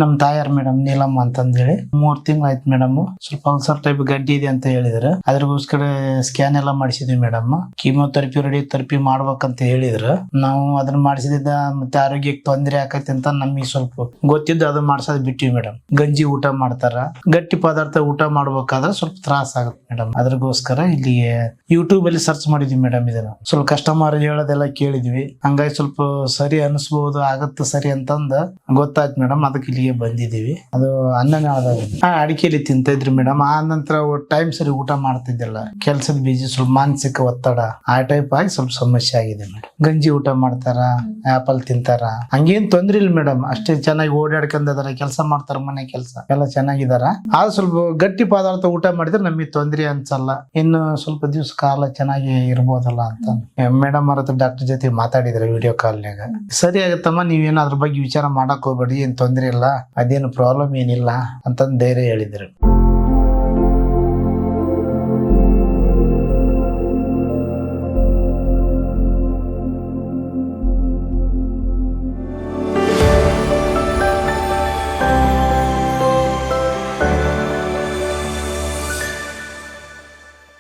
ನಮ್ ತಾಯಾರ ಮೇಡಮ್ ನೀಲಮ್ಮ ಅಂತಂದೇಳಿ 3 ತಿಂಗಳು ಆಯ್ತು ಮೇಡಮ್. ಸ್ವಲ್ಪ ಅಲ್ಸರ್ ಟೈಪ್ ಗಡ್ಡಿ ಇದೆ ಅಂತ ಹೇಳಿದ್ರು. ಅದ್ರಗೋಸ್ಕರ ಸ್ಕ್ಯಾನ್ ಎಲ್ಲ ಮಾಡಿಸಿದ್ವಿ ಮೇಡಮ್. ಕೀಮೋಥೆರಪಿ ರೇಡಿಯೋಥೆರಪಿ ಮಾಡ್ಬೇಕಂತ ಹೇಳಿದ್ರು. ನಾವು ಅದನ್ನ ಮಾಡಿಸಿದ ಮತ್ತೆ ಆರೋಗ್ಯಕ್ಕೆ ತೊಂದರೆ ಆಕೈತಿ ಅಂತ ನಮಗೆ ಸ್ವಲ್ಪ ಗೊತ್ತಿದ್ದು ಅದು ಮಾಡ್ಸೋದ್ ಬಿಟ್ಟಿವಿ ಮೇಡಮ್. ಗಂಜಿ ಊಟ ಮಾಡ್ತಾರ, ಗಟ್ಟಿ ಪದಾರ್ಥ ಊಟ ಮಾಡ್ಬೇಕಾದ್ರೆ ಸ್ವಲ್ಪ ತ್ರಾಸ ಆಗುತ್ತೆ ಮೇಡಮ್. ಅದ್ರಗೋಸ್ಕರ ಇಲ್ಲಿ ಯೂಟ್ಯೂಬ್ ಅಲ್ಲಿ ಸರ್ಚ್ ಮಾಡಿದ್ವಿ ಮೇಡಮ್. ಇದನ್ನ ಸ್ವಲ್ಪ ಕಸ್ಟಮರ್ ಹೇಳೋದೆಲ್ಲ ಕೇಳಿದ್ವಿ. ಹಂಗಾಗಿ ಸ್ವಲ್ಪ ಸರಿ ಅನಿಸ್ಬಹುದು, ಆಗತ್ತ ಸರಿ ಅಂತಂದ ಗೊತ್ತಾಯ್ತು ಮೇಡಮ್. ಅದಕ್ಕೆ ಇಲ್ಲಿಗೆ ಬಂದಿದೀವಿ. ಅದು ಅಡಿಕೆಲಿ ತಿಂತ ಇದ್ರಿ ಮೇಡಮ್. ಆ ನಂತರ ಟೈಮ್ ಸರಿ ಊಟ ಮಾಡ್ತಿದ್ದಿಲ್ಲ, ಕೆಲ್ಸದ ಬಿಜಿ, ಸ್ವಲ್ಪ ಮಾನಸಿಕ ಒತ್ತಡ ಆ ಟೈಪ್ ಆಗಿ ಸ್ವಲ್ಪ ಸಮಸ್ಯೆ ಆಗಿದೆ ಮೇಡಮ್. ಗಂಜಿ ಊಟ ಮಾಡ್ತಾರ, ಆಪಲ್ ತಿಂತಾರ, ಹಂಗೇನ್ ತೊಂದ್ರೆ ಇಲ್ಲ ಮೇಡಮ್. ಅಷ್ಟೇ ಚೆನ್ನಾಗಿ ಓಡಾಡ್ಕೊಂಡದಾರ, ಕೆಲಸ ಮಾಡ್ತಾರ, ಮನೆ ಕೆಲಸ ಎಲ್ಲ ಚೆನ್ನಾಗಿದಾರ. ಆದ್ರೆ ಸ್ವಲ್ಪ ಗಟ್ಟಿ ಪದಾರ್ಥ ಊಟ ಮಾಡಿದ್ರೆ ನಮಗೆ ತೊಂದ್ರೆ ಅನ್ಸಲ್ಲ. ಇನ್ನು ಸ್ವಲ್ಪ ದಿವ್ಸ ಕಾಲ ಚೆನ್ನಾಗಿ ಇರ್ಬೋದಲ್ಲ ಅಂತ ಮೇಡಮ್ ಅವ್ರ ಹತ್ರ ಡಾಕ್ಟರ್ ಜೊತೆ ಮಾತಾಡಿದ್ರೆ ವಿಡಿಯೋ ಕಾಲ್ನಾಗ. ಸರಿ ಆಗತ್ತಮ್ಮ, ನೀವೇನು ಅದ್ರ ಬಗ್ಗೆ ವಿಚಾರ ಮಾಡಕ್ ಹೋಗ್ಬೇಡಿ, ಏನ್ ತೊಂದ್ರೆ ಇಲ್ಲ, ಅದೇನು ಪ್ರಾಬ್ಲಮ್ ಏನಿಲ್ಲ ಅಂತಂದ್ ಧೈರ್ಯ ಹೇಳಿದ್ರು.